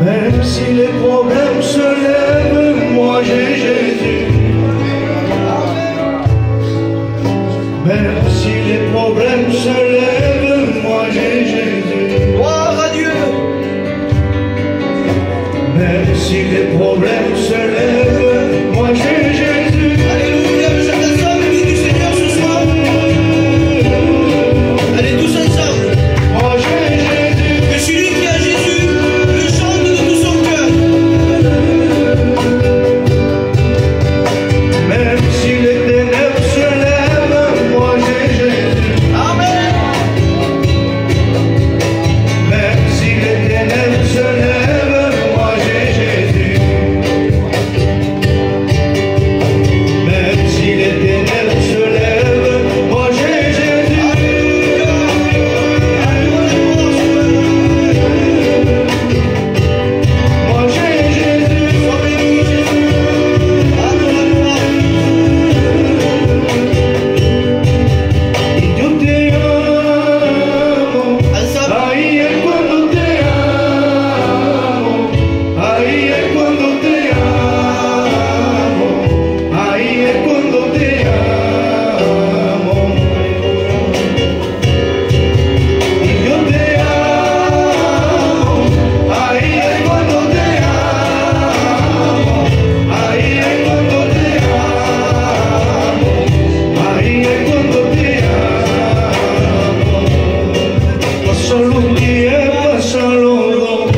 Même si les problèmes se lèvent, moi j'ai Jésus. Même si les problèmes se lèvent, moi j'ai Jésus. Gloire à Dieu. Même si les problèmes se lèvent, moi j'ai Jésus. Alléluia, je t'assomme l'église du Seigneur ce soir. Allez tous ensemble. Moi j'ai Jésus. Que celui qui a Jésus le chante de tout son cœur. Même si les ténèbres se lèvent, moi j'ai Jésus. Amen. Même si les ténèbres se lèvent, moi j'ai Jésus. Même si les ténèbres se lèvent, moi j'ai Jésus. Moi j'ai Jésus. Sois béni, Jésus. Alléluia. Io te amo. Ensemble. Ahí es cuando te amo. Ahí es cuando te amo. Ahí es cuando te amo. Y yo te amo. Ahí es cuando te amo. Ahí es cuando te amo. Ahí es cuando te amo. Pasó un día, pasaron dos.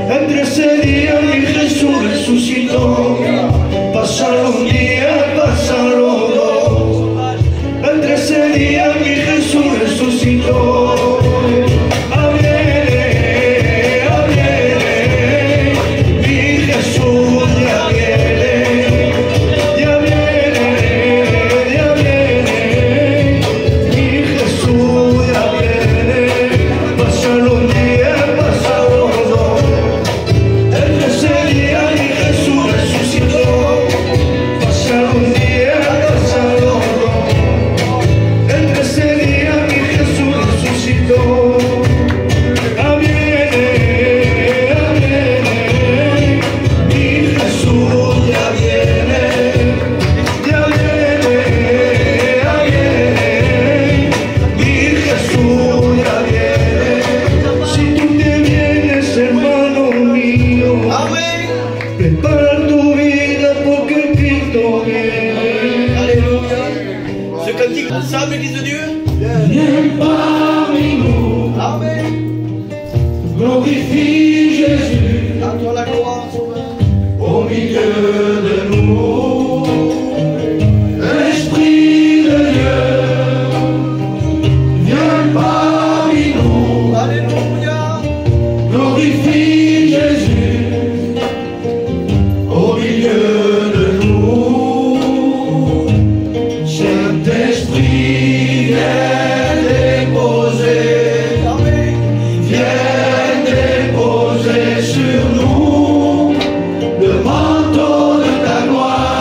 Entre ese día mi Jesús resucitó. Pasaron un día, pasaron dos. Entre ese día mi Jesús resucitó. Viene, mi Jesús ya viene. Ya viene, mi Jesús ya viene. Pasaron un día, pasaron dos. Entre ese día mi Jesús resucitó. Pasaron un día, pasaron dos. Entre ese día mi Jesús resucitó. Mi Jesús ya viene. Ya viene, mi Jesús ya viene. Si tú te vienes, hermano mío, Amen. prepara tu vida porque Cristo viene. Alléluia. Ce cantique ensemble, l'église de Dieu. Viens parmi nous, Amen. glorifie Jésus À toi la gloire, Sauveur. au milieu de nous. Esprit de Dieu, viens parmi nous. Alléluia. Glorifie Jésus au milieu de nous. Saint-Esprit, viens déposer, Amen. viens déposer sur nous le manteau de ta gloire.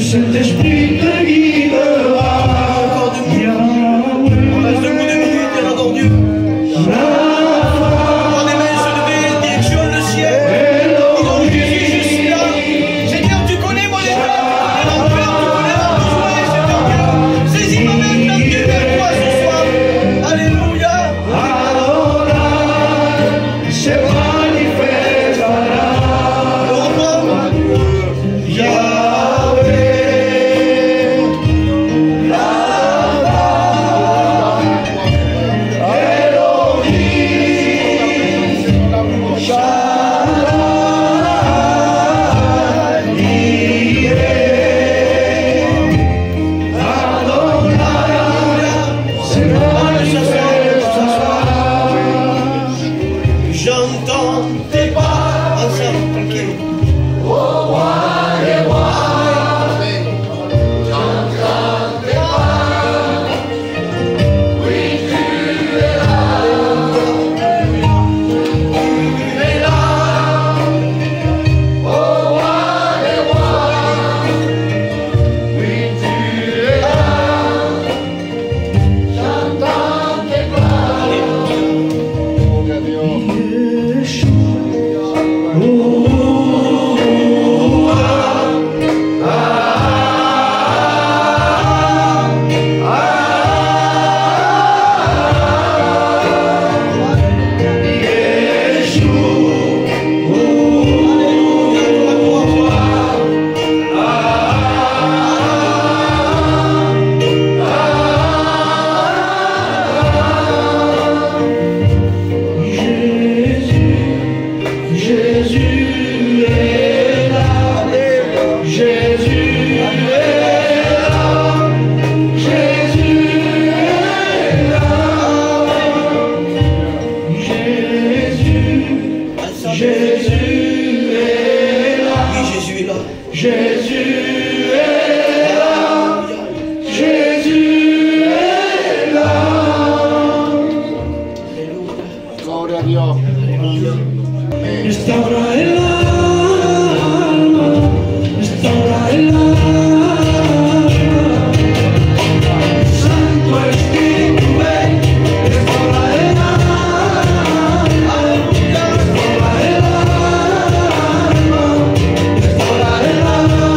Saint-Esprit te guidera. Encore 2 minutes. On reste debout 2 minutes et on adore Dieu. Encore des mains se lever, direction le ciel. Disons Jésus, je suis là. Seigneur, tu connais mon état, tu connais mon cœur, tu connais mon besoin, Seigneur Dieu. Saisis ma main, même Dieu, vers toi ce soir. Alléluia. Se manifestará. Le refrain. J'entends tes pas. Ensemble, tranquille. Restaura el alma, restaura el alma. Santo Espíritu, ven, restaura el alma. Restaura el alma, restaura el alma.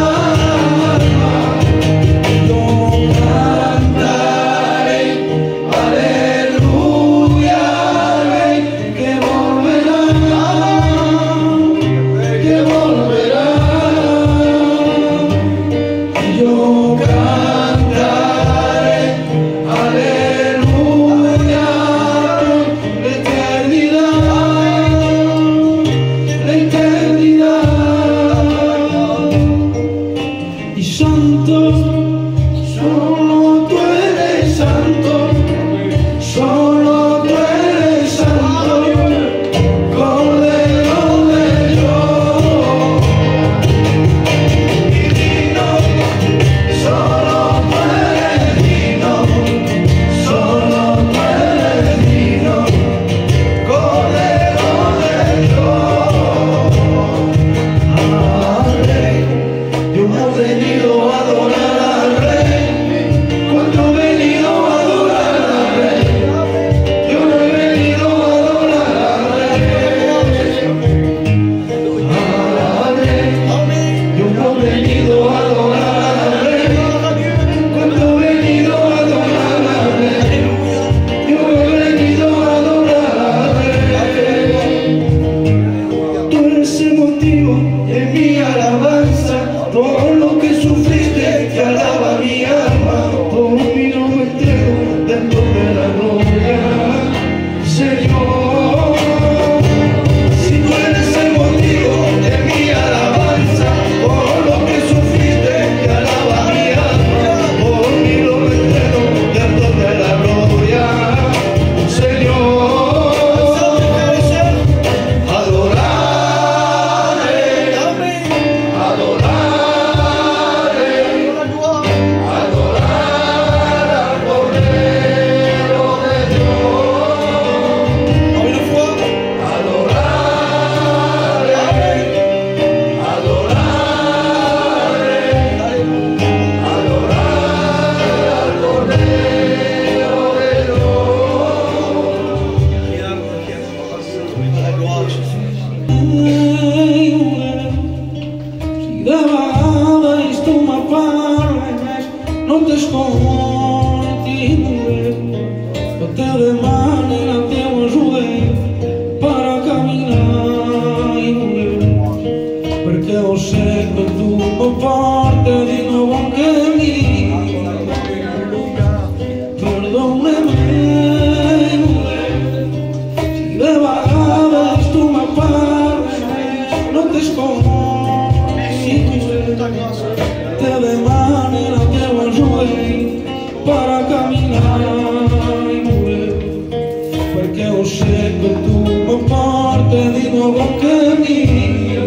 vez tu me apagas, não te escondes e morrer. Até de maneira te ajudei para caminhar e morrer. Porque eu sei que tu me portas de novo um caminho. Perdona-me, se de vez tu me apagas, não te escondes. De maneira que eu ajudei para caminhar e morrer. Porque eu sei que tu me portas de novo um caminho.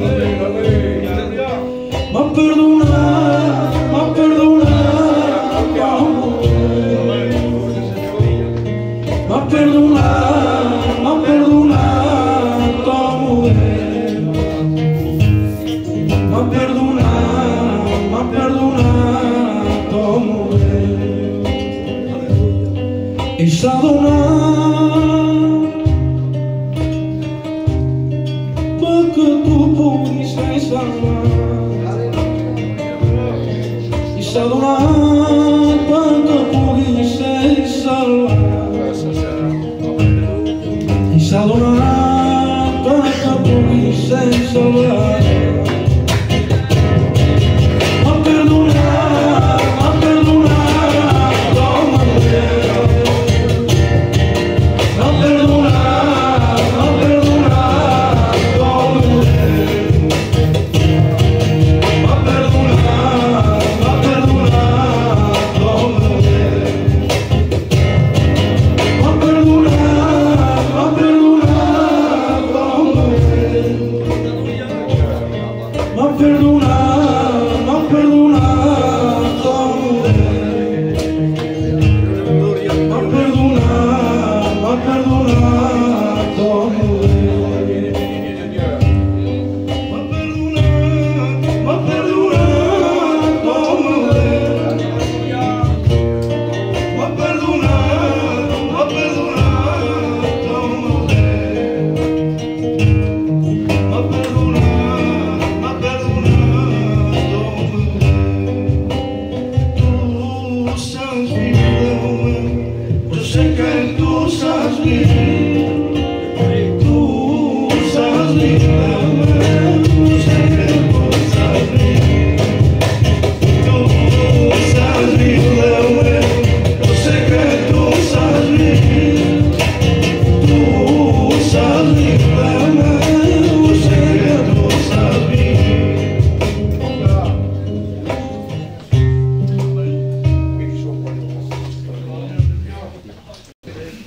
Me perdonar, como me perdonar, como me perdonar como é. Eis Adonai, porque tu pudiste salvar. Eis Adonai, porque pudiste salvar. Eis Adonai, porque pudiste salvar.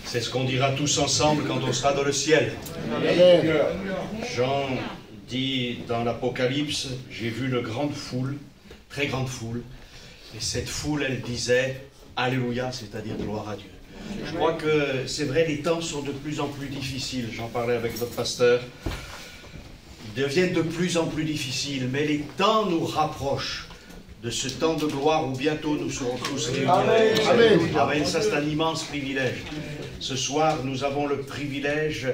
C'est ce qu'on dira tous ensemble quand on sera dans le ciel. Jean dit dans l'Apocalypse, j'ai vu une grande foule, très grande foule, et cette foule, elle disait Alléluia, c'est-à-dire gloire à Dieu. Je crois que c'est vrai, les temps sont de plus en plus difficiles. J'en parlais avec notre pasteur. Ils deviennent de plus en plus difficiles, mais les temps nous rapprochent de ce temps de gloire où bientôt nous serons tous réunis. Amen. Amen. Ça, c'est un immense privilège. Ce soir, nous avons le privilège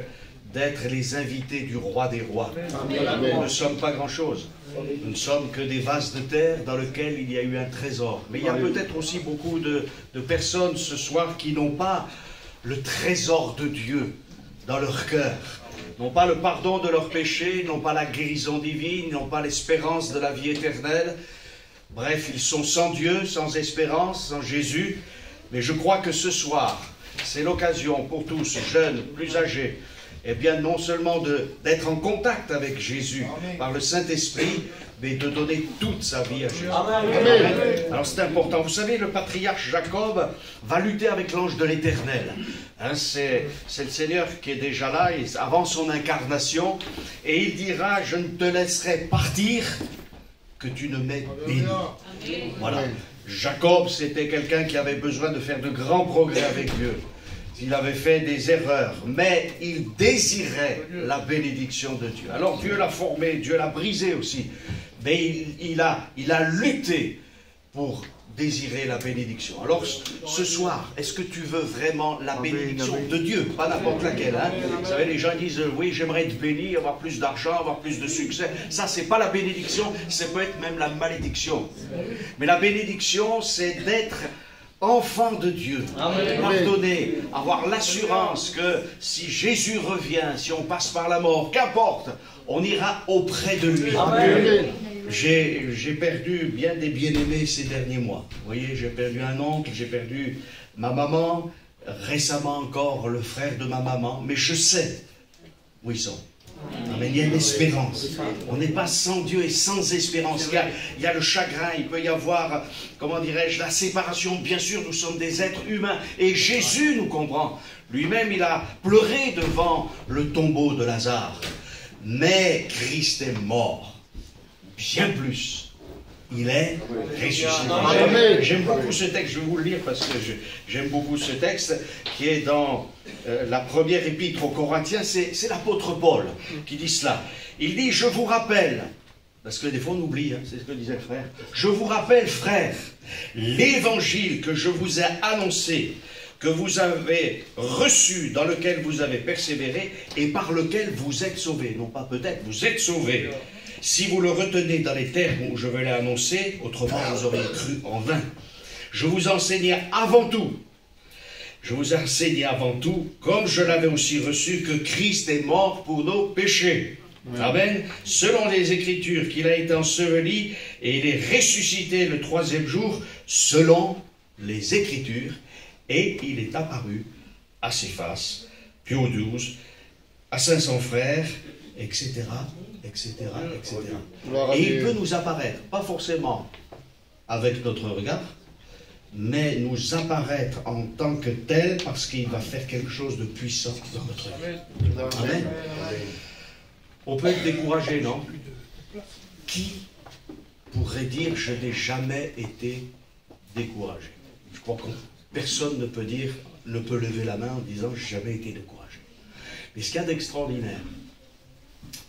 d'être les invités du roi des rois. Amen. Nous ne sommes pas grand-chose. Nous ne sommes que des vases de terre dans lesquels il y a eu un trésor. Mais il y a peut-être aussi beaucoup de personnes ce soir qui n'ont pas le trésor de Dieu dans leur cœur. N'ont pas le pardon de leurs péchés, n'ont pas la guérison divine, n'ont pas l'espérance de la vie éternelle. Bref, ils sont sans Dieu, sans espérance, sans Jésus. Mais je crois que ce soir, c'est l'occasion pour tous, jeunes, plus âgés, eh bien non seulement d'être en contact avec Jésus par le Saint-Esprit, mais de donner toute sa vie à Jésus. Amen. Alors c'est important. Vous savez, le patriarche Jacob va lutter avec l'ange de l'Éternel. Hein, c'est le Seigneur qui est déjà là, avant son incarnation, et il dira, je ne te laisserai partir que tu ne m'aies béni. Voilà. Jacob, c'était quelqu'un qui avait besoin de faire de grands progrès avec Dieu. Il avait fait des erreurs, mais il désirait la bénédiction de Dieu. Alors Dieu l'a formé, Dieu l'a brisé aussi. Mais il a lutté pour désirer la bénédiction. Alors, ce soir, est-ce que tu veux vraiment la bénédiction de Dieu? Pas n'importe laquelle. Hein? Vous savez, les gens disent, oui, j'aimerais être béni, avoir plus d'argent, avoir plus de succès. Ça, c'est pas la bénédiction, ça peut être même la malédiction. Mais la bénédiction, c'est d'être enfant de Dieu, pardonner, avoir l'assurance que si Jésus revient, si on passe par la mort, qu'importe, on ira auprès de lui. J'ai perdu bien des bien-aimés ces derniers mois. Vous voyez, j'ai perdu un oncle, j'ai perdu ma maman, récemment encore le frère de ma maman, mais je sais où ils sont. Amen. Il y a une espérance. On n'est pas sans Dieu et sans espérance. Il y a le chagrin, il peut y avoir, comment dirais-je, la séparation. Bien sûr, nous sommes des êtres humains. Et Jésus nous comprend. Lui-même, il a pleuré devant le tombeau de Lazare. Mais Christ est mort. Bien plus. Il est ressuscité. J'aime beaucoup ce texte, je vais vous le lire parce que j'aime beaucoup ce texte qui est dans la première épître aux Corinthiens, c'est l'apôtre Paul qui dit cela. Il dit, je vous rappelle, parce que des fois on oublie, hein, c'est ce que disait le frère, je vous rappelle, frères, l'évangile que je vous ai annoncé, que vous avez reçu, dans lequel vous avez persévéré et par lequel vous êtes sauvés. Non pas peut-être, vous êtes sauvés. Si vous le retenez dans les termes où je vais l'annoncer, autrement vous auriez cru en vain. Je vous enseignais avant tout, comme je l'avais aussi reçu, que Christ est mort pour nos péchés. Amen. Selon les Écritures, qu'il a été enseveli et il est ressuscité le 3e jour, selon les Écritures, et il est apparu à Céphas, puis aux 12, à 500 frères, etc., etc., etc. Et il peut nous apparaître, pas forcément avec notre regard, mais nous apparaître en tant que tel, parce qu'il va faire quelque chose de puissant dans notre vie. Amen. On peut être découragé, non? Qui pourrait dire, je n'ai jamais été découragé? Je crois que personne ne peut lever la main en disant, je n'ai jamais été découragé. Mais ce qu'il y a d'extraordinaire,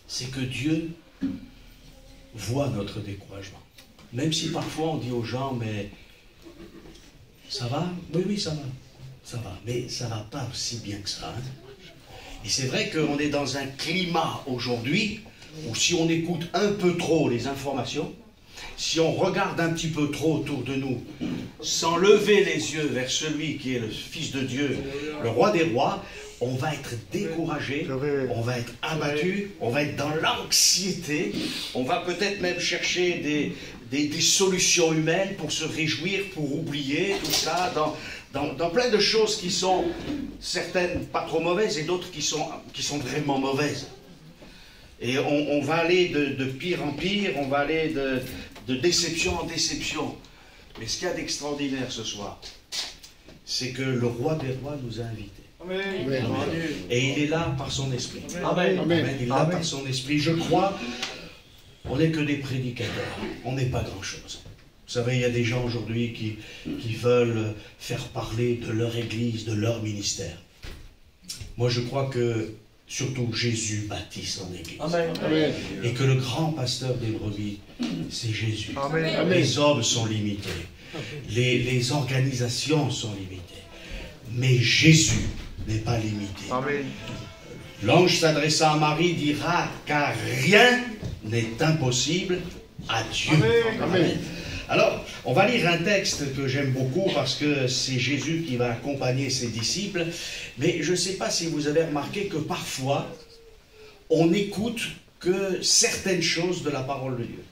c'est que Dieu voit notre découragement. Même si parfois on dit aux gens, mais ça va? Oui, ça va. Ça va, mais ça ne va pas aussi bien que ça. Hein? Et c'est vrai qu'on est dans un climat aujourd'hui où si on écoute un peu trop les informations, si on regarde un petit peu trop autour de nous, sans lever les yeux vers celui qui est le Fils de Dieu, le Roi des rois, on va être découragé, on va être abattu, on va être dans l'anxiété, on va peut-être même chercher des solutions humaines pour se réjouir, pour oublier tout ça, dans plein de choses qui sont certaines pas trop mauvaises et d'autres qui sont vraiment mauvaises. Et on va aller de pire en pire, on va aller de déception en déception. Mais ce qu'il y a d'extraordinaire ce soir, c'est que le Roi des rois nous a invités. Amen. Et il est là par son esprit. Amen. Amen. Il est là par son esprit. Je crois, on n'est que des prédicateurs. On n'est pas grand-chose. Vous savez, il y a des gens aujourd'hui qui veulent faire parler de leur église, de leur ministère. Moi, je crois que surtout Jésus bâtit son église. Amen. Et que le grand pasteur des brebis, c'est Jésus. Amen. Les hommes sont limités. Les organisations sont limitées. Mais Jésus n'est pas limité. Amen. L'ange s'adressant à Marie dira, car rien n'est impossible à Dieu. Amen. Amen. Alors, on va lire un texte que j'aime beaucoup parce que c'est Jésus qui va accompagner ses disciples. Mais je ne sais pas si vous avez remarqué que parfois, on n'écoute que certaines choses de la parole de Dieu.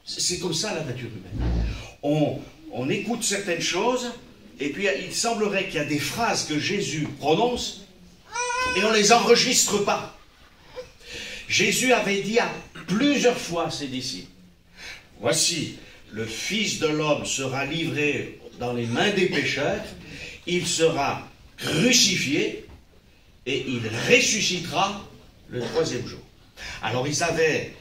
C'est comme ça la nature humaine. On écoute certaines choses, et puis il semblerait qu'il y a des phrases que Jésus prononce, et on ne les enregistre pas. Jésus avait dit à plusieurs fois à ses disciples, voici, le Fils de l'homme sera livré dans les mains des pécheurs, il sera crucifié, et il ressuscitera le 3e jour. Alors ils n'avaient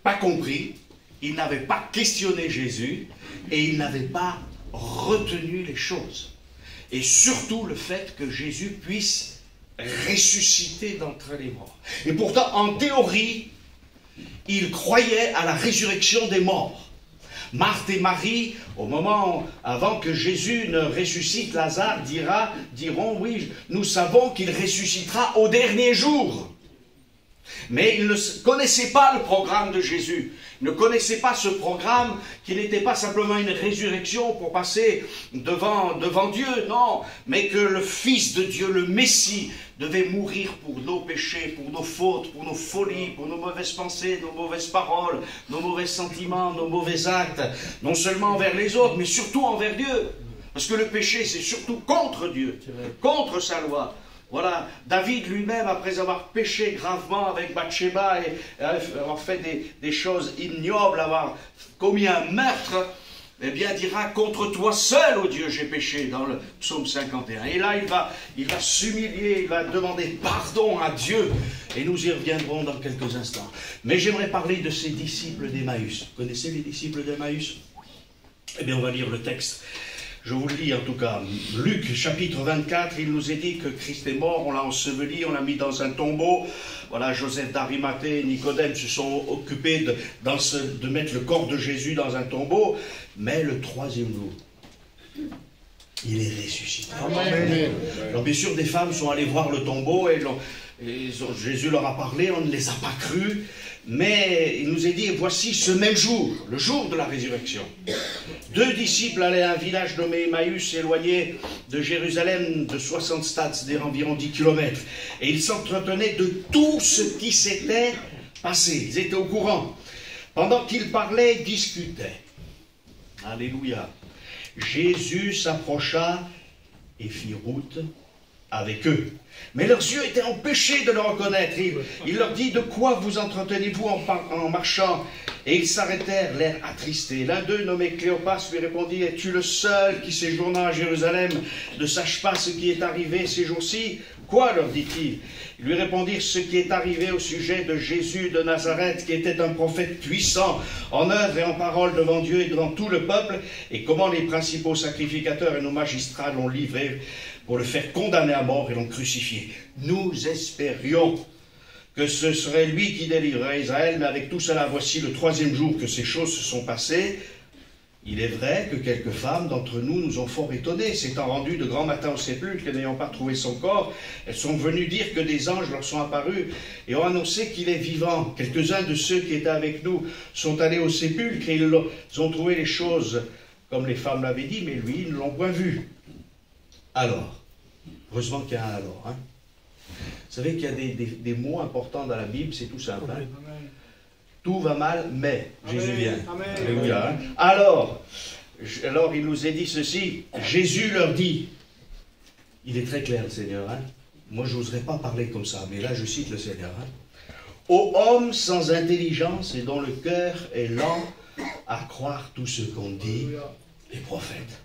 pas compris, ils n'avaient pas questionné Jésus, et ils n'avaient pas retenu les choses. Et surtout le fait que Jésus puisse ressusciter d'entre les morts. Et pourtant, en théorie, ils croyaient à la résurrection des morts. Marthe et Marie, au moment avant que Jésus ne ressuscite Lazare, diront, oui, nous savons qu'il ressuscitera au dernier jour. Mais ils ne connaissaient pas le programme de Jésus. Ils ne connaissaient pas ce programme qui n'était pas simplement une résurrection pour passer devant Dieu, non, mais que le Fils de Dieu, le Messie, devait mourir pour nos péchés, pour nos fautes, pour nos folies, pour nos mauvaises pensées, nos mauvaises paroles, nos mauvais sentiments, nos mauvais actes, non seulement envers les autres, mais surtout envers Dieu. Parce que le péché, c'est surtout contre Dieu, contre sa loi. Voilà, David lui-même, après avoir péché gravement avec Bathsheba et avoir fait des choses ignobles, avoir commis un meurtre, eh bien dira, contre toi seul, ô Dieu, j'ai péché, dans le psaume 51. Et là, il va s'humilier, il va demander pardon à Dieu, et nous y reviendrons dans quelques instants. Mais j'aimerais parler de ces disciples d'Emmaüs. Vous connaissez les disciples d'Emmaüs? Eh bien, on va lire le texte. Je vous le lis en tout cas. Luc chapitre 24, il nous est dit que Christ est mort, on l'a enseveli, on l'a mis dans un tombeau. Voilà, Joseph d'Arimathée et Nicodème se sont occupés de mettre le corps de Jésus dans un tombeau. Mais le troisième jour, il est ressuscité. Amen. Alors bien sûr, des femmes sont allées voir le tombeau et Jésus leur a parlé, on ne les a pas crus. Mais il nous est dit, voici ce même jour, le jour de la résurrection. 2 disciples allaient à un village nommé Emmaüs, éloigné de Jérusalem de 60 stades, c'est-à-dire environ 10 km. Et ils s'entretenaient de tout ce qui s'était passé. Ils étaient au courant. Pendant qu'ils parlaient, discutaient. Alléluia. Jésus s'approcha et fit route avec eux. Mais leurs yeux étaient empêchés de le reconnaître. Il leur dit, de quoi vous entretenez-vous en marchant? Et ils s'arrêtèrent, l'air attristés. L'un d'eux, nommé Cléopas, lui répondit, es-tu le seul qui séjournant à Jérusalem ne sache pas ce qui est arrivé ces jours-ci? Quoi, leur dit-il? Ils lui répondirent, ce qui est arrivé au sujet de Jésus de Nazareth, qui était un prophète puissant en œuvre et en parole devant Dieu et devant tout le peuple, et comment les principaux sacrificateurs et nos magistrats l'ont livré pour le faire condamner à mort et l'ont crucifié. Nous espérions que ce serait lui qui délivrerait Israël, mais avec tout cela, voici le 3e jour que ces choses se sont passées. Il est vrai que quelques femmes d'entre nous nous ont fort étonnés, s'étant rendues de grand matin au sépulcre et n'ayant pas trouvé son corps. Elles sont venues dire que des anges leur sont apparus et ont annoncé qu'il est vivant. Quelques-uns de ceux qui étaient avec nous sont allés au sépulcre et ils ont trouvé les choses comme les femmes l'avaient dit, mais lui, ils ne l'ont point vu. Alors, heureusement qu'il y a un alors. Hein. Vous savez qu'il y a des mots importants dans la Bible, c'est tout simple. Hein. Tout va mal, mais Jésus vient. Alléluia. Hein. Alors, il nous est dit ceci, Jésus leur dit, il est très clair le Seigneur, hein. Moi je n'oserais pas parler comme ça, mais là je cite le Seigneur. Hein. Ô homme sans intelligence et dont le cœur est lent à croire tout ce qu'ont dit les prophètes.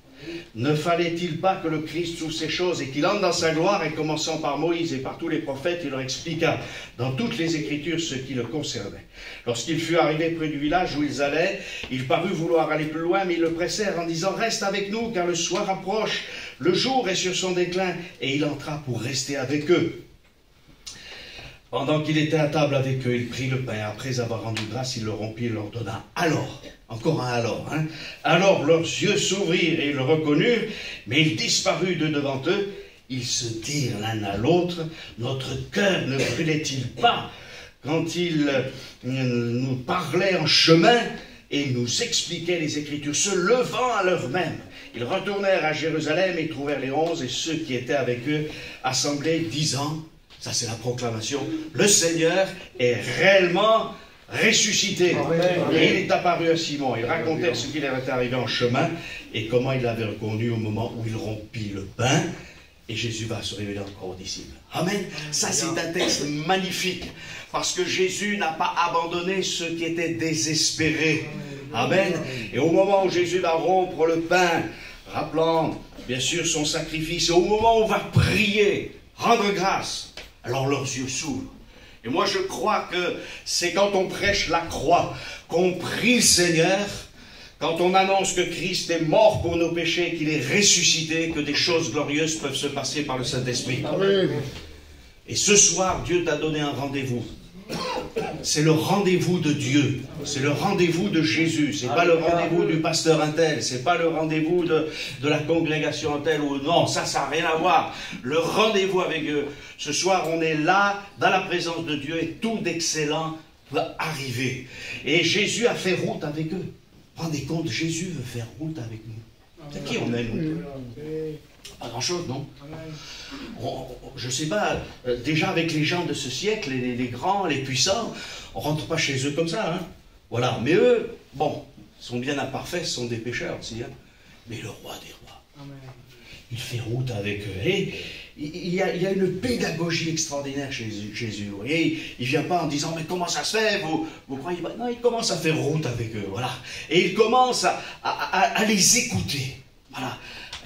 Ne fallait-il pas que le Christ souffre ces choses et qu'il entre dans sa gloire, et commençant par Moïse et par tous les prophètes, il leur expliqua dans toutes les Écritures ce qui le concernait. Lorsqu'il fut arrivé près du village où ils allaient, il parut vouloir aller plus loin, mais ils le pressèrent en disant « Reste avec nous, car le soir approche, le jour est sur son déclin. » Et il entra pour rester avec eux. Pendant qu'il était à table avec eux, il prit le pain. Après avoir rendu grâce, il le rompit et leur donna. Alors, encore un alors, hein. Alors leurs yeux s'ouvrirent et ils le reconnurent, mais il disparut de devant eux. Ils se dirent l'un à l'autre, notre cœur ne brûlait-il pas quand il nous parlait en chemin et nous expliquait les Écritures, se levant à l'heure même. Ils retournèrent à Jérusalem et trouvèrent les 11 et ceux qui étaient avec eux assemblés, disant, ça c'est la proclamation, le Seigneur est réellement ressuscité. Et il est apparu à Simon. Ils racontèrent ce qui leur était arrivé en chemin et comment il l'avait reconnu au moment où il rompit le pain. Et Jésus va se révéler encore aux disciples. Amen. Ça c'est un texte magnifique. Parce que Jésus n'a pas abandonné ceux qui étaient désespérés. Amen. Et au moment où Jésus va rompre le pain, rappelant bien sûr son sacrifice, et au moment où on va prier, rendre grâce, alors leurs yeux s'ouvrent. Et moi je crois que c'est quand on prêche la croix, qu'on prie le Seigneur, quand on annonce que Christ est mort pour nos péchés, qu'il est ressuscité, que des choses glorieuses peuvent se passer par le Saint-Esprit. Et ce soir, Dieu t'a donné un rendez-vous. c'est le rendez-vous de Dieu, c'est le rendez-vous de Jésus, c'est pas le rendez-vous du pasteur untel, c'est pas le rendez-vous de la congrégation untel, ou non, ça n'a rien à voir. Le rendez-vous avec eux. Ce soir, on est là, dans la présence de Dieu, et tout d'excellent va arriver. Et Jésus a fait route avec eux. Rendez compte, Jésus veut faire route avec nous. C'est qui on est, nous? Pas grand-chose, non? Je sais pas, déjà avec les gens de ce siècle, les grands, les puissants, on rentre pas chez eux comme ça, hein? Voilà, mais eux, bon, sont bien imparfaits, ce sont des pécheurs aussi, hein? Mais le roi des rois, il fait route avec eux. Et il y a une pédagogie extraordinaire chez Jésus. Vous voyez, il ne vient pas en disant, mais comment ça se fait, vous croyez pas? Non, il commence à faire route avec eux, voilà. Et il commence à les écouter, voilà.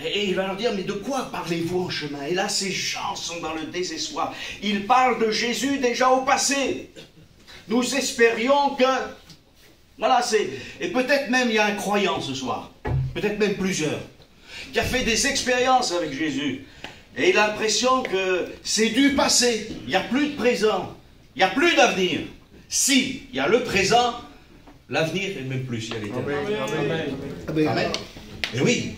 Et il va leur dire, mais de quoi parlez-vous en chemin? Et là, ces gens sont dans le désespoir. Ils parlent de Jésus déjà au passé. Nous espérions que... Voilà, c'est... Et peut-être même il y a un croyant ce soir, peut-être même plusieurs, qui a fait des expériences avec Jésus. Et il a l'impression que c'est du passé. Il n'y a plus de présent. Il n'y a plus d'avenir. Si, il y a le présent, l'avenir est même plus, il y a l'éternité. Amen. Amen. Et oui.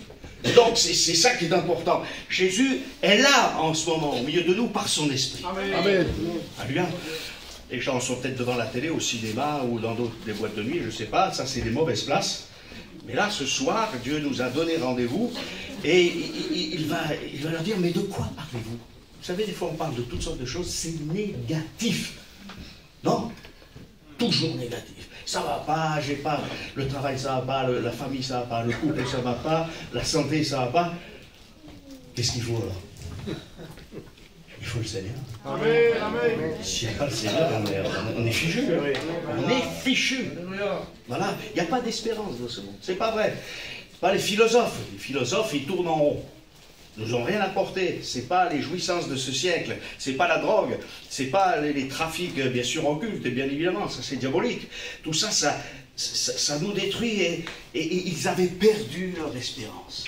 Donc c'est ça qui est important. Jésus est là en ce moment, au milieu de nous, par son esprit. Amen. Alléluia. Les gens sont peut-être devant la télé, au cinéma ou dans d'autres des boîtes de nuit, je ne sais pas. Ça, c'est des mauvaises places. Mais là, ce soir, Dieu nous a donné rendez-vous et il va leur dire, mais de quoi parlez-vous? Vous savez, des fois, on parle de toutes sortes de choses, c'est négatif. Non? Toujours négatif. Ça va pas, j'ai pas, le travail ça va pas, la famille ça va pas, le couple ça va pas, la santé ça va pas. Qu'est-ce qu'il faut alors? Il faut le Seigneur. Amen, amen. S'il n'y a pas le Seigneur, on est fichu. On est fichu. Voilà, il n'y a pas d'espérance dans ce monde. C'est pas vrai. C'est pas les philosophes. Les philosophes, ils tournent en rond. Ils nous ont rien apporté. C'est pas les jouissances de ce siècle. C'est pas la drogue. C'est pas les trafics, bien sûr, occultes, bien évidemment. Ça, c'est diabolique. Tout ça, ça nous détruit. Et ils avaient perdu leur espérance.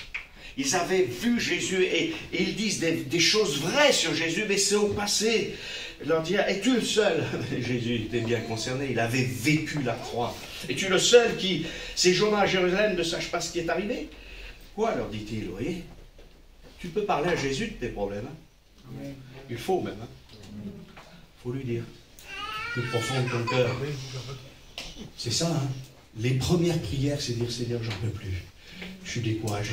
Ils avaient vu Jésus et ils disent des choses vraies sur Jésus, mais c'est au passé. Ils leur disent, es-tu le seul? Jésus était bien concerné, il avait vécu la croix. Es-tu le seul qui, séjournant à Jérusalem, ne sache pas ce qui est arrivé? Quoi, leur dit-il, vous voyez? Tu peux parler à Jésus de tes problèmes. Hein? Il faut même. Il faut lui dire. Plus profond de ton cœur. C'est ça, hein? Les premières prières, c'est dire, Seigneur, j'en peux plus. Je suis découragé.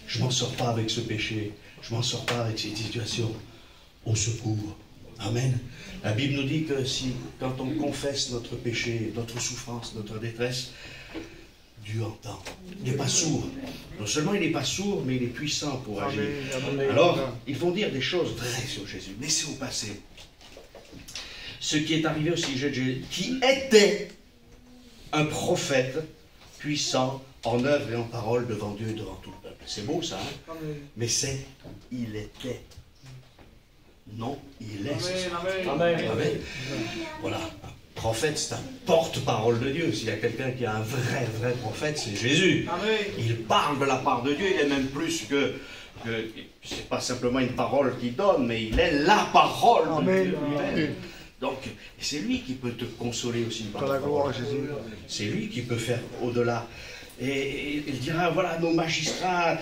Je ne m'en sors pas avec ce péché. Je ne m'en sors pas avec cette situation. Au secours. Amen. La Bible nous dit que quand on confesse notre péché, notre souffrance, notre détresse, Dieu entend. Il n'est pas sourd. Non seulement il n'est pas sourd, mais il est puissant pour agir. Alors, ils vont dire des choses vraies sur Jésus. Mais c'est au passé. Ce qui est arrivé au sujet de Jésus, qui était un prophète puissant en œuvre et en parole devant Dieu et devant tout le peuple. C'est beau ça, hein? Mais c'est « il était ». Non, il est. Amen. Amen. Voilà. Un prophète, c'est un porte-parole de Dieu. S'il y a quelqu'un qui a un vrai prophète, c'est Jésus. Amen. Il parle de la part de Dieu. Il est même plus que c'est pas simplement une parole qu'il donne, mais il est la parole de Dieu lui-même. Donc, c'est lui qui peut te consoler aussi par la gloire de Jésus. C'est lui qui peut faire au-delà. Et il dira, voilà, nos magistrats,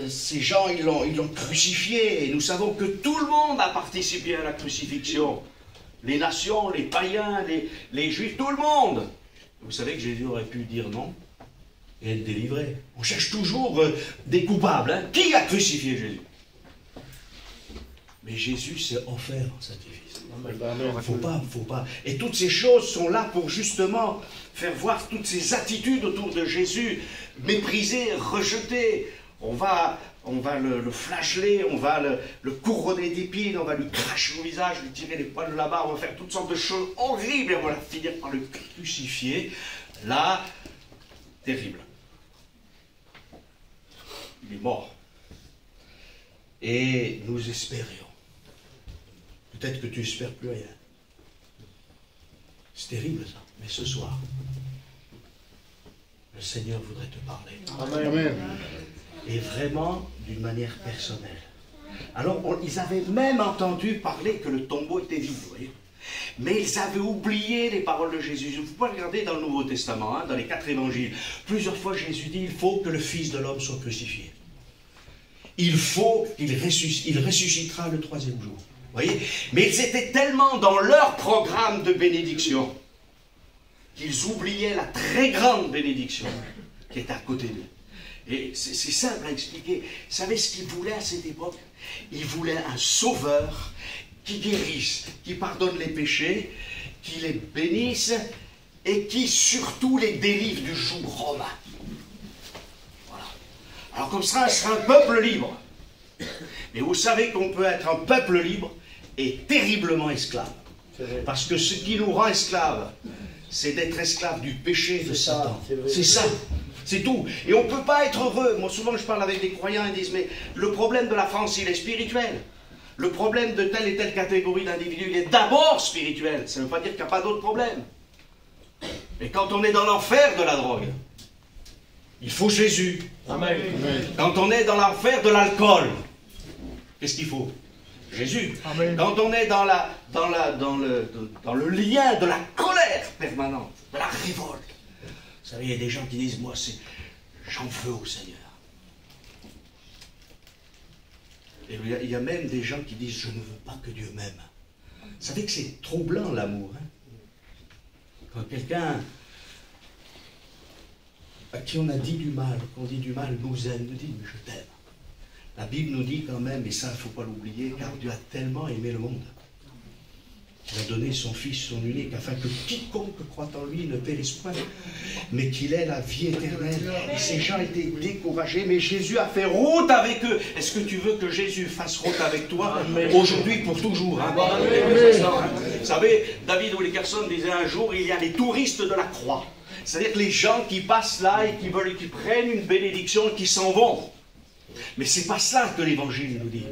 ces gens, ils l'ont crucifié. Et nous savons que tout le monde a participé à la crucifixion. Les nations, les païens, les juifs, tout le monde. Vous savez que Jésus aurait pu dire non et être délivré. On cherche toujours des coupables. Hein. Qui a crucifié Jésus? Mais Jésus s'est offert en sacrifice. Faut pas. Et toutes ces choses sont là pour justement faire voir toutes ces attitudes autour de Jésus, mépriser, rejeter. On va le flageller, on va le couronner d'épines, on va lui cracher au visage, lui tirer les poils de la barbe, on va faire toutes sortes de choses horribles et on va finir par le crucifier. Là, terrible. Il est mort. Et nous espérions. Peut-être que tu n'espères plus rien. C'est terrible ça. Mais ce soir, le Seigneur voudrait te parler. Amen. Et vraiment d'une manière personnelle. Alors, ils avaient même entendu parler que le tombeau était vide. Vous voyez? Mais ils avaient oublié les paroles de Jésus. Vous pouvez regarder dans le Nouveau Testament, hein, dans les 4 évangiles. Plusieurs fois, Jésus dit, il faut que le Fils de l'homme soit crucifié. Il faut qu'il ressuscite. Il ressuscitera le 3e jour. Vous voyez? Mais ils étaient tellement dans leur programme de bénédiction qu'ils oubliaient la très grande bénédiction qui est à côté d'eux. Et c'est simple à expliquer. Vous savez ce qu'ils voulaient à cette époque? Ils voulaient un sauveur qui guérisse, qui pardonne les péchés, qui les bénisse et qui surtout les délivre du joug romain. Voilà. Alors comme ça, ce sera un peuple libre. Mais vous savez qu'on peut être un peuple libre et terriblement esclave. Parce que ce qui nous rend esclaves, c'est d'être esclave du péché de Satan. C'est ça. C'est tout. Et on ne peut pas être heureux. Moi, souvent, je parle avec des croyants, ils disent, mais le problème de la France, il est spirituel. Le problème de telle et telle catégorie d'individus, il est d'abord spirituel. Ça ne veut pas dire qu'il n'y a pas d'autres problèmes. Mais quand on est dans l'enfer de la drogue, il faut Jésus. Amen. Quand on est dans l'enfer de l'alcool, qu'est-ce qu'il faut? Jésus. Amen. Quand on est dans le lien de la colère permanente, de la révolte. Vous savez, il y a des gens qui disent, moi, j'en veux au Seigneur. Et il y a même des gens qui disent, je ne veux pas que Dieu m'aime. Vous savez que c'est troublant, l'amour. Hein? Quand quelqu'un à qui on a dit du mal, qu'on dit du mal, nous aime, nous dit, mais je t'aime. La Bible nous dit quand même, et ça, il ne faut pas l'oublier, car Dieu a tellement aimé le monde, qu'il a donné son Fils, son unique, afin que quiconque croit en lui ne périsse point, mais qu'il ait la vie éternelle. Et ces gens étaient découragés, mais Jésus a fait route avec eux. Est-ce que tu veux que Jésus fasse route avec toi, aujourd'hui pour toujours, hein? Vous savez, David Wilkerson disait un jour, il y a les touristes de la croix. C'est-à-dire que les gens qui passent là et qui prennent une bénédiction et qui s'en vont. Mais c'est pas ça que l'Évangile nous dit.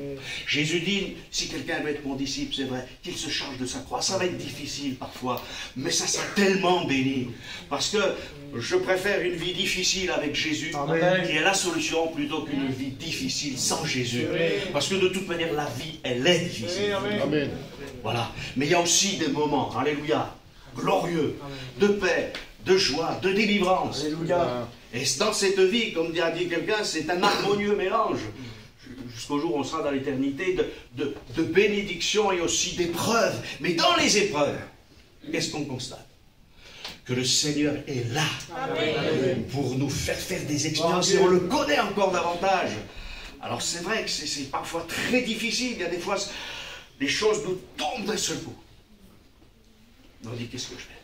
Jésus dit, si quelqu'un veut être mon disciple, c'est vrai, qu'il se charge de sa croix. Ça va être difficile parfois, mais ça sera tellement béni. Parce que je préfère une vie difficile avec Jésus, qui est la solution, plutôt qu'une vie difficile sans Jésus. Parce que de toute manière, la vie, elle est difficile. Amen. Voilà. Mais il y a aussi des moments, alléluia, glorieux, de paix, de joie, de délivrance. Alléluia. Et dans cette vie, comme a dit quelqu'un, c'est un harmonieux mélange. Jusqu'au jour où on sera dans l'éternité, de bénédiction et aussi d'épreuves. Mais dans les épreuves, qu'est-ce qu'on constate? Que le Seigneur est là. Amen. Pour nous faire des expériences et on le connaît encore davantage. Alors c'est vrai que c'est parfois très difficile. Il y a des fois, les choses nous tombent d'un seul coup. On dit, qu'est-ce que je fais?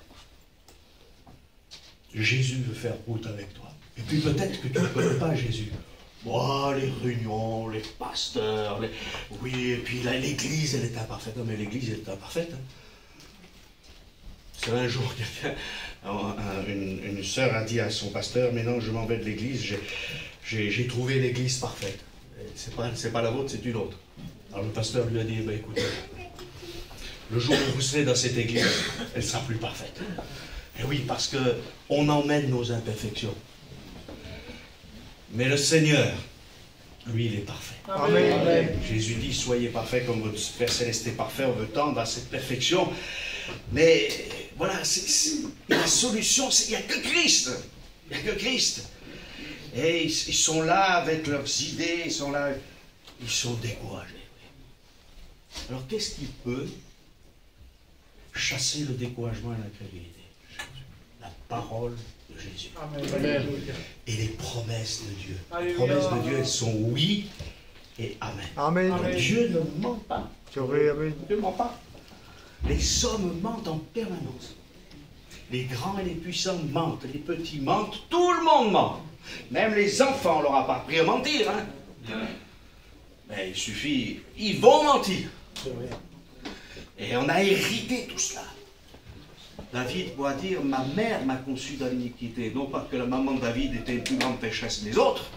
Jésus veut faire route avec toi. Et puis peut-être que tu ne connais pas Jésus. Oh, les réunions, les pasteurs, oui, et puis l'église, elle est imparfaite. Non, mais l'église, elle est imparfaite. Hein. C'est un jour, une sœur a dit à son pasteur, mais non, je m'en vais de l'église, j'ai trouvé l'église parfaite. C'est pas la vôtre, c'est une autre. Alors le pasteur lui a dit, ben, écoutez, le jour où vous serez dans cette église, elle sera plus parfaite. Et oui, parce qu'on emmène nos imperfections. Mais le Seigneur, lui, il est parfait. Amen. Amen. Jésus dit, soyez parfaits comme votre Père Céleste est parfait. On veut tendre à cette perfection. Mais voilà, la solution, il n'y a que Christ. Il n'y a que Christ. Et ils sont là avec leurs idées, ils sont là, ils sont découragés. Alors qu'est-ce qui peut chasser le découragement et l'incrédulité? La parole de Jésus. Amen. Et les promesses de Dieu. Les promesses de Dieu, elles sont oui et amen. Amen. Donc, Dieu ne ment pas. Amen. Dieu ne ment pas. Les hommes mentent en permanence. Les grands et les puissants mentent, les petits mentent, tout le monde ment. Même les enfants, on leur a pas appris à mentir. Hein? Mais il suffit, ils vont mentir. Et on a hérité tout cela. David pourra dire, ma mère m'a conçu dans l'iniquité. Non pas que la maman de David était une plus grande pécheresse que les autres,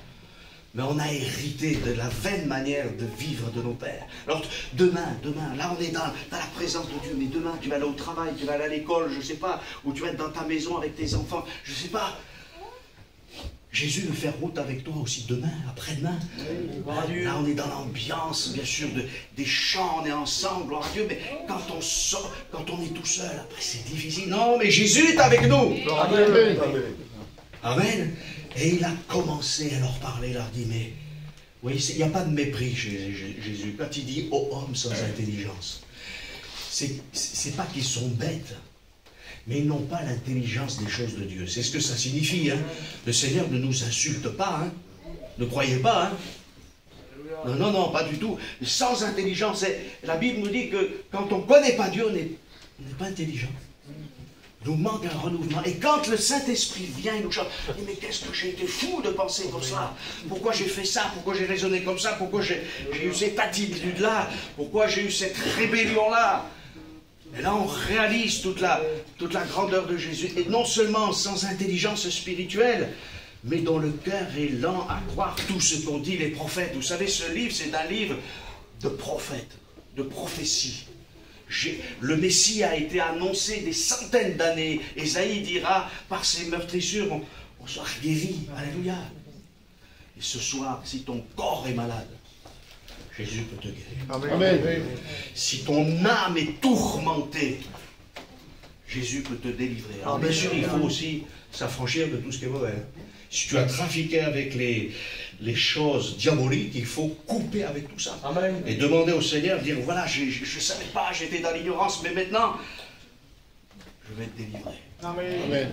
mais on a hérité de la vaine manière de vivre de nos pères. Alors demain, là on est dans la présence de Dieu, mais demain tu vas aller au travail, tu vas aller à l'école, je ne sais pas, ou tu vas être dans ta maison avec tes enfants, je ne sais pas. Jésus veut faire route avec toi aussi demain, après-demain. Là, on est dans l'ambiance, bien sûr, des chants, on est ensemble, gloire à Dieu, mais quand on sort, quand on est tout seul, après c'est difficile. Non, mais Jésus est avec nous. Amen. Amen. Et il a commencé à leur parler, il leur dit, mais, vous voyez, il n'y a pas de mépris chez Jésus. Quand il dit aux hommes sans intelligence, c'est pas qu'ils sont bêtes, mais ils n'ont pas l'intelligence des choses de Dieu. C'est ce que ça signifie. Hein. Le Seigneur ne nous insulte pas. Hein. Ne croyez pas. Hein. Non, non, non, pas du tout. Sans intelligence. La Bible nous dit que quand on ne connaît pas Dieu, on n'est pas intelligent. Il nous manque un renouvellement. Et quand le Saint-Esprit vient, il nous chante. Mais qu'est-ce que j'ai été fou de penser comme ça? Pourquoi j'ai fait ça? Pourquoi j'ai raisonné comme ça? Pourquoi j'ai eu cette attitude-là? Pourquoi j'ai eu cette rébellion-là? Et là, on réalise toute la grandeur de Jésus. Et non seulement sans intelligence spirituelle, mais dont le cœur est lent à croire tout ce qu'ont dit les prophètes. Vous savez, ce livre, c'est un livre de prophètes, de prophéties. Le Messie a été annoncé des centaines d'années. Ésaïe dira, par ses meurtrissures, on sera guéri. Alléluia. Et ce soir, si ton corps est malade, Jésus peut te guérir. Amen. Si ton âme est tourmentée, Jésus peut te délivrer. Alors bien sûr, il faut aussi s'affranchir de tout ce qui est mauvais. Si tu as trafiqué avec les choses diaboliques, il faut couper avec tout ça. Amen. Et demander au Seigneur, dire, voilà, je ne savais pas, j'étais dans l'ignorance, mais maintenant, je vais te délivrer. Amen. Amen.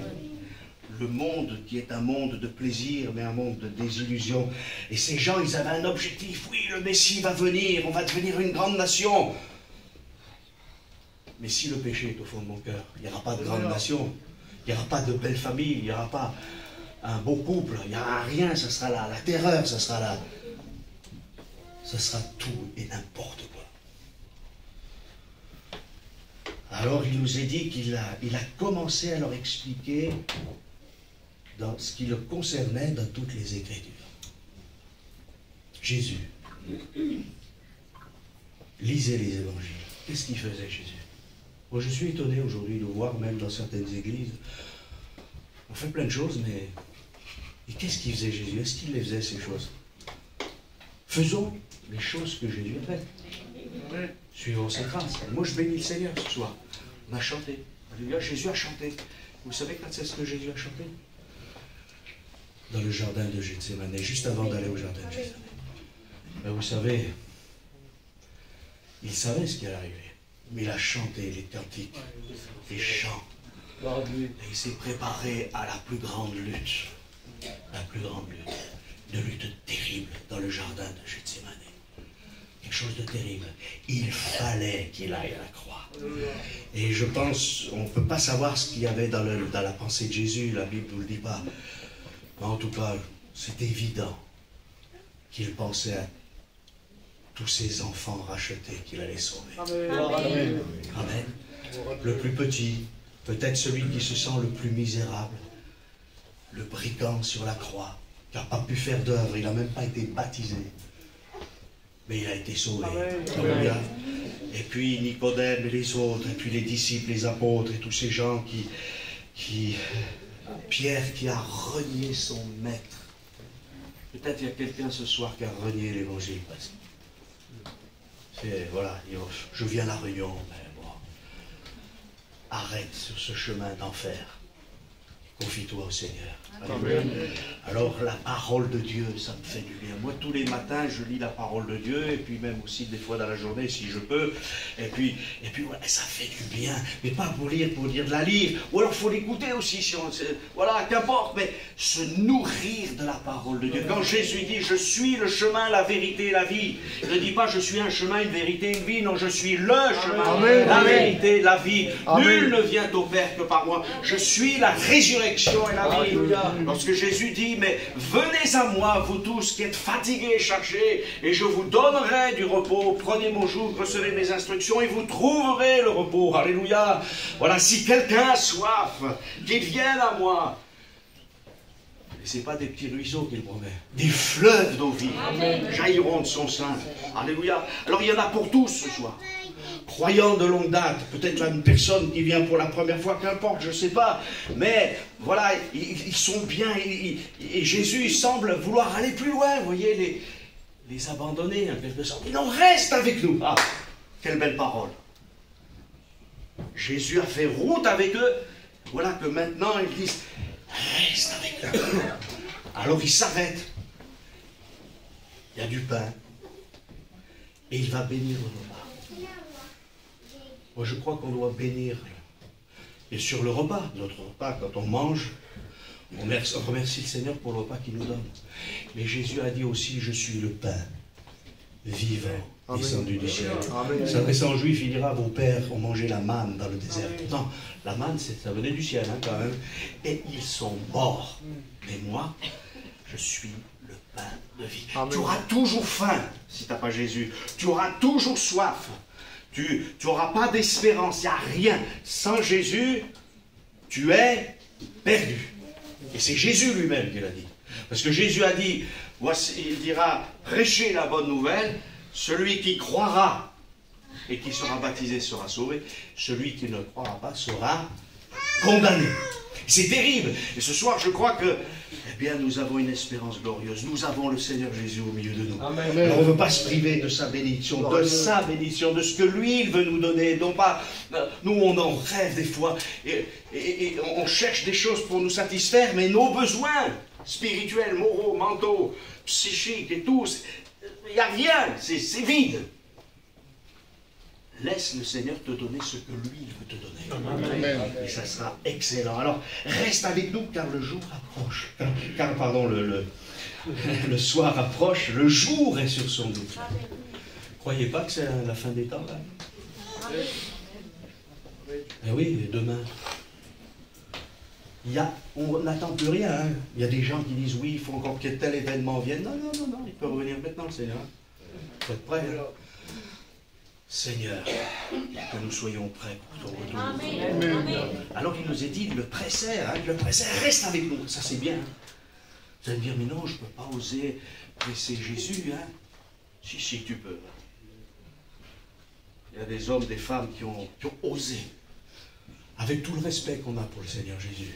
Le monde qui est un monde de plaisir, mais un monde de désillusion. Et ces gens, ils avaient un objectif. Oui, le Messie va venir, on va devenir une grande nation. Mais si le péché est au fond de mon cœur, il n'y aura pas de grande nation. Il n'y aura pas de belle famille, il n'y aura pas un beau couple, il n'y aura rien, ça sera là, la terreur, ça sera là. Ça sera tout et n'importe quoi. Alors il nous est dit qu'il a commencé à leur expliquer dans ce qui le concernait dans toutes les Écritures. Jésus. Lisez les évangiles. Qu'est-ce qu'il faisait Jésus? Moi je suis étonné aujourd'hui de voir, même dans certaines églises, on fait plein de choses, mais et qu'est-ce qu'il faisait Jésus? Est-ce qu'il les faisait ces choses? Faisons les choses que Jésus a faites. Suivons ses traces. Moi je bénis le Seigneur ce soir. On a chanté. Alléluia, Jésus a chanté. Vous savez quand c'est ce que Jésus a chanté? Dans le jardin de Gethsémane, juste avant d'aller au jardin de Gethsémane. Mais vous savez, il savait ce qui allait arriver. Mais il a chanté les cantiques, les chants. Et il s'est préparé à la plus grande lutte. La plus grande lutte. Une lutte terrible dans le jardin de Gethsémane. Quelque chose de terrible. Il fallait qu'il aille à la croix. Et je pense, on ne peut pas savoir ce qu'il y avait dans la pensée de Jésus, la Bible ne nous le dit pas. Mais en tout cas, c'est évident qu'il pensait à tous ces enfants rachetés qu'il allait sauver. Amen. Amen. Le plus petit, peut-être celui qui se sent le plus misérable, le brigand sur la croix, qui n'a pas pu faire d'œuvre, il n'a même pas été baptisé. Mais il a été sauvé. Amen. Et puis Nicodème et les autres, et puis les disciples, les apôtres, et tous ces gens Pierre qui a renié son maître. Peut-être il y a quelqu'un ce soir qui a renié l'évangile. Voilà, je viens à la réunion, mais bon, arrête sur ce chemin d'enfer. Confie-toi au Seigneur. Amen. Alors la parole de Dieu, ça me fait du bien. Moi tous les matins je lis la parole de Dieu, et puis même aussi des fois dans la journée si je peux. Et puis voilà, ça fait du bien. Mais pas pour lire de la lire. Ou alors il faut l'écouter aussi. Si on, voilà, qu'importe, mais se nourrir de la parole de Dieu. Quand Jésus dit je suis le chemin, la vérité et la vie, il ne dit pas je suis un chemin, une vérité, une vie. Non, je suis le chemin, Amen. La vérité, la vie. Amen. Nul ne vient au Père que par moi. Je suis la résurrection et la vie. Alléluia. Lorsque Jésus dit, mais venez à moi, vous tous qui êtes fatigués et chargés, et je vous donnerai du repos. Prenez mon joug, recevez mes instructions, et vous trouverez le repos. Alléluia. Voilà, si quelqu'un a soif, qu'il vienne à moi. Et ce n'est pas des petits ruisseaux qu'il promet, des fleuves d'eau vive jailliront de son sein. Alléluia. Alors il y en a pour tous ce soir. croyant de longue date, peut-être une personne qui vient pour la première fois, qu'importe, je ne sais pas, mais voilà, ils sont bien, et Jésus il semble vouloir aller plus loin, vous voyez, les abandonner en quelque sorte. Il en reste avec nous. Ah, quelle belle parole. Jésus a fait route avec eux, voilà que maintenant ils disent, reste avec eux. Alors il s'arrête, il y a du pain, et il va bénir le repas. Moi, je crois qu'on doit bénir. Et sur le repas, notre repas, quand on mange, on remercie le Seigneur pour le repas qu'il nous donne. Mais Jésus a dit aussi, je suis le pain vivant, descendu du ciel. S'adressant aux Juifs, il dira, vos pères ont mangé la manne dans le désert. Pourtant, la manne, ça venait du ciel, hein, quand même. Et ils sont morts. Mais moi, je suis le pain de vie. Amen. Tu auras toujours faim si tu n'as pas Jésus. Tu auras toujours soif. Tu n'auras pas d'espérance. Il n'y a rien. Sans Jésus, tu es perdu. Et c'est Jésus lui-même qui l'a dit. Parce que Jésus a dit, voici, il dira, prêchez la bonne nouvelle, celui qui croira et qui sera baptisé sera sauvé, celui qui ne croira pas sera condamné. C'est terrible. Et ce soir, je crois que, eh bien, nous avons une espérance glorieuse. Nous avons le Seigneur Jésus au milieu de nous. Amen. Alors, on ne veut pas se priver de sa bénédiction, de ce que lui, il veut nous donner. Non pas, nous, on en rêve des fois, et on cherche des choses pour nous satisfaire, mais nos besoins spirituels, moraux, mentaux, psychiques et tout, il n'y a rien, c'est vide. Laisse le Seigneur te donner ce que lui, il veut te donner. Amen. Et ça sera excellent. Alors, reste avec nous car le jour approche. Pardon, le soir approche, le jour est sur son dos. Croyez pas que c'est la fin des temps, là? Eh oui, demain. On n'attend plus rien. Hein. Il y a des gens qui disent, oui, il faut encore que tel événement vienne. Non, il peut revenir maintenant, le Seigneur. Il faut être prêt. Hein. Seigneur, que nous soyons prêts pour ton retour. Amen. Alors il nous est dit de le presser, hein, reste avec nous. Ça c'est bien. Vous allez me dire, mais non, je ne peux pas oser presser Jésus. Hein. Si, tu peux. Il y a des hommes, des femmes qui ont osé, avec tout le respect qu'on a pour le Seigneur Jésus.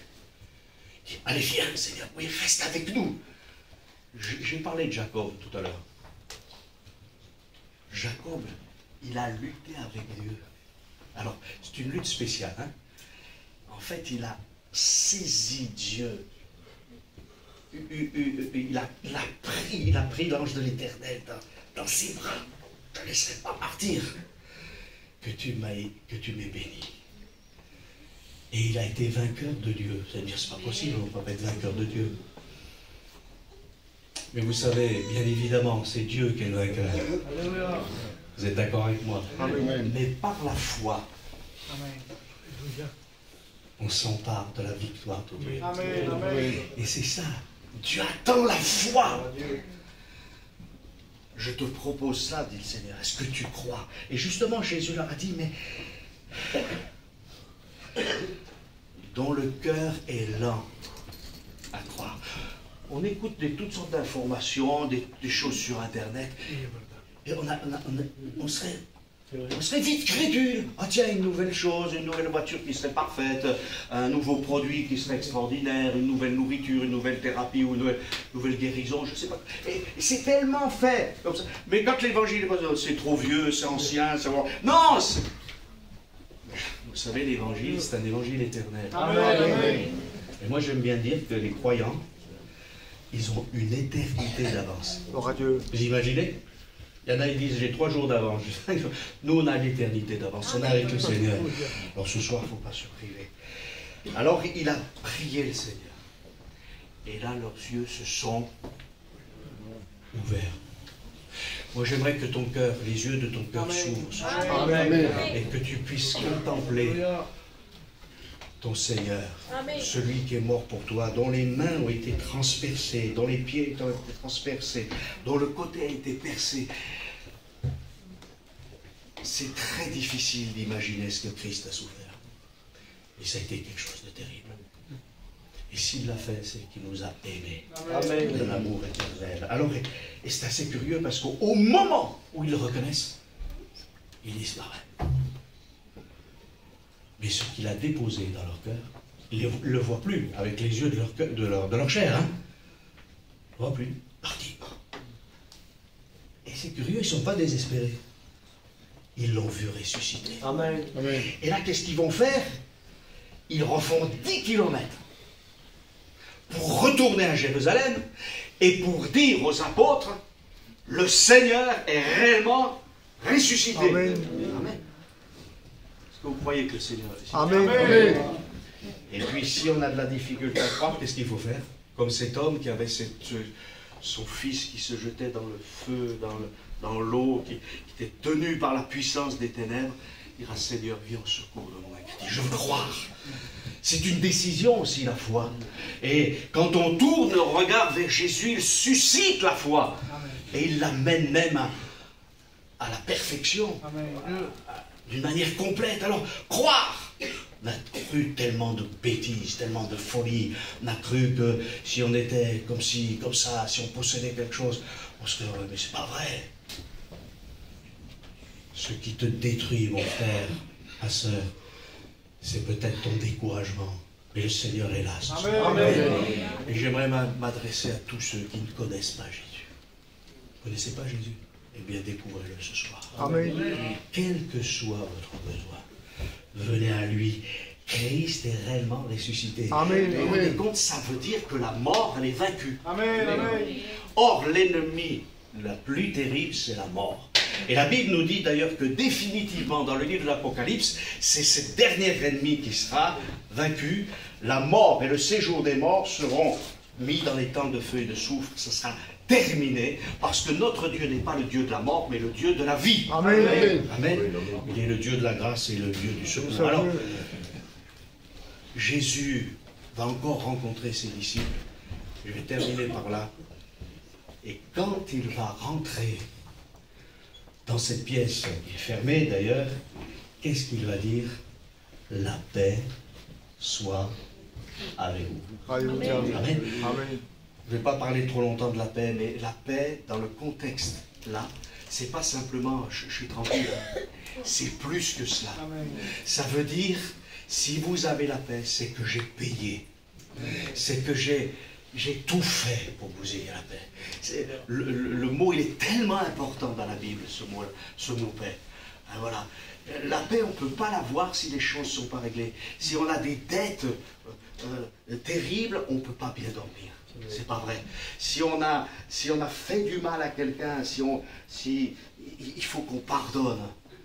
Allez, viens, Seigneur, oui, reste avec nous. J'ai parlé de Jacob tout à l'heure. Jacob, il a lutté avec Dieu. Alors, c'est une lutte spéciale. Hein? En fait, il a saisi Dieu. Il a pris l'ange de l'Éternel dans ses bras. Je ne te laisserai pas partir. Que tu m'aies béni. Et il a été vainqueur de Dieu. C'est-à-dire, c'est pas possible, on ne peut pas être vainqueur de Dieu. Mais vous savez, bien évidemment, c'est Dieu qui est le vainqueur. Alléluia. Vous êtes d'accord avec moi? Amen. Mais par la foi, on s'empare de la victoire de Dieu. Amen. Et c'est ça. Dieu attend la foi. Je te propose ça, dit le Seigneur. Est-ce que tu crois? Et justement, Jésus leur a dit, mais dont le cœur est lent à croire. On écoute toutes sortes d'informations, des choses sur Internet. Et on serait vite crédule. Ah tiens, une nouvelle chose, une nouvelle voiture qui serait parfaite, un nouveau produit qui serait extraordinaire, une nouvelle nourriture, une nouvelle thérapie ou une nouvelle guérison, je ne sais pas. Et c'est tellement fait comme ça. Mais quand l'évangile est c'est trop vieux, c'est ancien, c'est... Non, vous savez, l'évangile, c'est un évangile éternel. Amen. Et moi, j'aime bien dire que les croyants, ils ont une éternité d'avance. Gloire à Dieu. Vous imaginez? Il y en a, ils disent, j'ai 3 jours d'avance. Nous, on a l'éternité d'avance. On est avec le Seigneur. Alors ce soir, il ne faut pas se priver. Alors, il a prié le Seigneur. Et là, leurs yeux se sont ouverts. Moi, j'aimerais que ton cœur, les yeux de ton cœur s'ouvrent ce soir. Et que tu puisses contempler ton Seigneur, Amen. Celui qui est mort pour toi, dont les mains ont été transpercées, dont les pieds ont été transpercés, dont le côté a été percé. C'est très difficile d'imaginer ce que Christ a souffert. Et ça a été quelque chose de terrible. Et s'il l'a fait, c'est qu'il nous a aimés. Amen. De l'amour éternel. Alors, et c'est assez curieux parce qu'au moment où ils le reconnaissent, il disparaît. Mais ce qu'il a déposé dans leur cœur, ils ne le voient plus avec les yeux de leur chair. Hein. Ils ne voient plus. Parti. Et c'est curieux, ils ne sont pas désespérés. Ils l'ont vu ressusciter. Amen. Amen. Et là, qu'est-ce qu'ils vont faire? Ils refont 10 kilomètres pour retourner à Jérusalem et pour dire aux apôtres, le Seigneur est réellement ressuscité. Amen. Amen. Est-ce que vous croyez que le Seigneur est ressuscité? Amen. Amen. Et puis, si on a de la difficulté à croire, qu'est-ce qu'il faut faire? Comme cet homme qui avait son fils qui se jetait dans le feu, dans l'eau, qui était tenu par la puissance des ténèbres, il dira, Seigneur, viens au secours de mon incrédulité. Je veux croire. C'est une décision aussi, la foi. Et quand on tourne le regard vers Jésus, il suscite la foi. Et il l'amène même à la perfection. D'une manière complète. Alors, croire. On a cru tellement de bêtises, tellement de folie. On a cru que si on était comme ci, comme ça, si on possédait quelque chose, on se dirait, mais c'est pas vrai. Ce qui te détruit, mon frère, ma soeur, c'est peut-être ton découragement. Mais le Seigneur est là. Amen. Et j'aimerais m'adresser à tous ceux qui ne connaissent pas Jésus. Vous ne connaissez pas Jésus? Eh bien, découvrez-le ce soir. Amen. Quel que soit votre besoin, venez à lui. Christ est réellement ressuscité. Amen. Vous vous rendez compte, ça veut dire que la mort, elle est vaincue. Amen. Amen. Or, l'ennemi la plus terrible, c'est la mort. Et la Bible nous dit d'ailleurs que définitivement, dans le livre de l'Apocalypse, c'est ce dernier ennemi qui sera vaincu. La mort et le séjour des morts seront mis dans les temps de feu et de soufre. Ce sera terminé, parce que notre Dieu n'est pas le Dieu de la mort, mais le Dieu de la vie. Amen. Amen. Il est le Dieu de la grâce et le Dieu du secours. Alors, Jésus va encore rencontrer ses disciples. Je vais terminer par là. Et quand il va rentrer dans cette pièce qui est fermée d'ailleurs, qu'est-ce qu'il va dire? La paix soit avec vous. Alléluia. Amen. Amen. Je ne vais pas parler trop longtemps de la paix, mais la paix, dans le contexte là, c'est pas simplement je suis tranquille, c'est plus que cela. Ça veut dire, si vous avez la paix, c'est que j'ai payé, c'est que j'ai tout fait pour que vous ayez la paix. Le mot, il est tellement important dans la Bible, ce mot paix. Alors voilà. La paix, on ne peut pas l'avoir si les choses ne sont pas réglées. Si on a des dettes terribles, on ne peut pas bien dormir. C'est pas vrai. Si on a fait du mal à quelqu'un, il faut qu'on pardonne.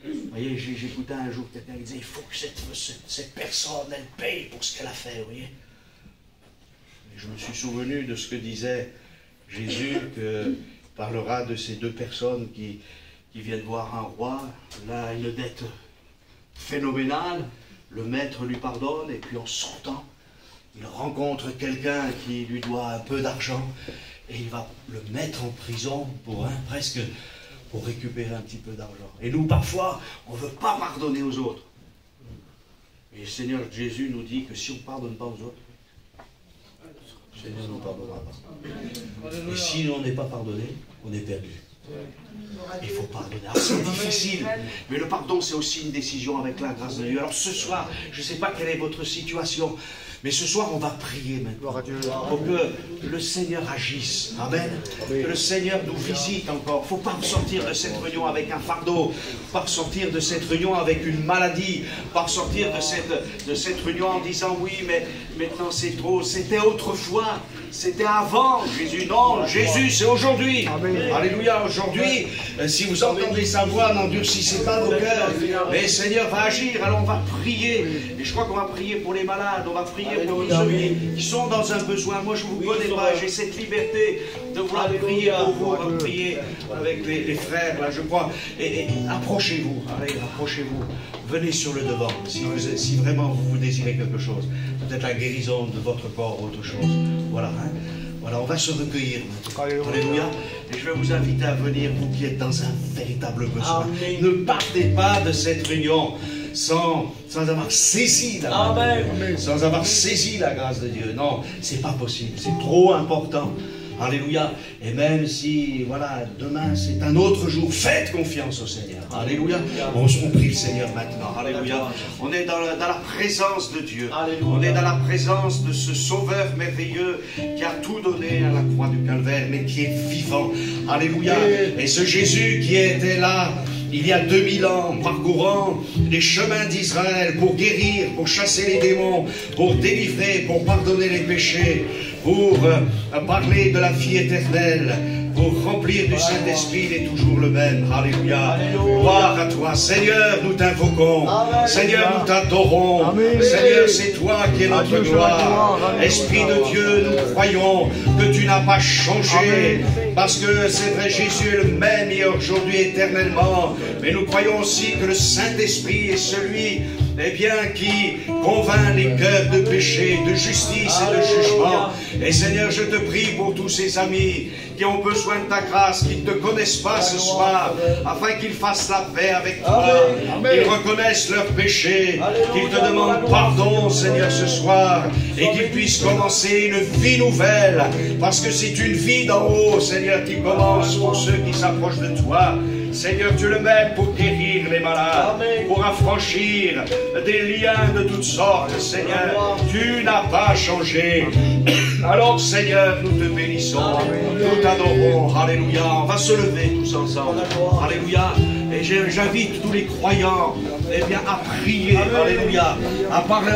Vous voyez, j'écoutais un jour quelqu'un qui disait, il faut que cette personne, elle paye pour ce qu'elle a fait, vous voyez. Et je me suis souvenu de ce que disait Jésus, que parlera de ces deux personnes qui viennent voir un roi. Là, une dette phénoménale, le maître lui pardonne, et puis en sortant, il rencontre quelqu'un qui lui doit un peu d'argent, et il va le mettre en prison presque pour récupérer un petit peu d'argent. Et nous, parfois, on ne veut pas pardonner aux autres. Et le Seigneur Jésus nous dit que si on ne pardonne pas aux autres, le Seigneur ne nous pardonnera pas. Et si on n'est pas pardonné, on est perdu. Il faut pardonner. Alors c'est difficile, mais le pardon c'est aussi une décision avec la grâce de Dieu. Alors ce soir, je ne sais pas quelle est votre situation, mais ce soir on va prier maintenant pour que le Seigneur agisse. Amen. Que le Seigneur nous visite encore. Il ne faut pas sortir de cette réunion avec un fardeau, pas sortir de cette réunion avec une maladie, pas sortir de cette réunion en disant oui, mais maintenant c'est trop. C'était autrefois, c'était avant Jésus. Non, Jésus c'est aujourd'hui. Alléluia. Aujourd'hui, si vous entendez sa voix, n'endurcissez pas vos cœurs. Mais Seigneur va agir, alors on va prier. Et je crois qu'on va prier pour les malades, on va prier pour tous ceux qui sont dans un besoin. Moi, je ne vous connais pas, j'ai cette liberté de vouloir prier pour vous, on va prier avec les frères, là, je crois. Et approchez-vous, allez, approchez-vous. Venez sur le devant, si vraiment vous désirez quelque chose. Peut-être la guérison de votre corps, autre chose. Voilà, hein. Voilà, on va se recueillir maintenant. Alléluia. Et je vais vous inviter à venir, vous qui êtes dans un véritable besoin. Amen. Ne partez pas de cette réunion sans avoir saisi la grâce de Dieu. Sans avoir saisi la grâce de Dieu. Non, c'est pas possible. C'est trop important. Alléluia. Et même si, voilà, demain c'est un autre jour, faites confiance au Seigneur. Alléluia. On prie le Seigneur maintenant. Alléluia. On est dans la présence de Dieu. On est dans la présence de ce Sauveur merveilleux qui a tout donné à la croix du Calvaire, mais qui est vivant. Alléluia. Et ce Jésus qui était là il y a 2000 ans, parcourant les chemins d'Israël pour guérir, pour chasser les démons, pour délivrer, pour pardonner les péchés, pour parler de la vie éternelle, pour remplir du Saint-Esprit, il est toujours le même. Alléluia. Gloire à toi. Seigneur, nous t'invoquons. Seigneur, nous t'adorons. Seigneur, c'est toi qui es notre gloire. Esprit de Dieu, nous croyons que tu n'as pas changé. Parce que c'est vrai, Jésus est le même hier, aujourd'hui, éternellement. Mais nous croyons aussi que le Saint-Esprit est celui qui convainc les cœurs de péché, de justice et de jugement. Et Seigneur, je te prie pour tous ces amis qui ont besoin de ta grâce, qui ne te connaissent pas ce soir, afin qu'ils fassent la paix avec toi, qu'ils reconnaissent leurs péchés, qu'ils te demandent pardon, Seigneur, ce soir, et qu'ils puissent commencer une vie nouvelle, parce que c'est une vie d'en haut, Seigneur, qui commence pour ceux qui s'approchent de toi. Seigneur, tu le mets pour guérir les malades, pour affranchir des liens de toutes sortes, Seigneur. Tu n'as pas changé. Alors, Seigneur, nous te bénissons, nous t'adorons. Alléluia. On va se lever tous ensemble. Alléluia. Et j'invite tous les croyants à prier. Alléluia. À parler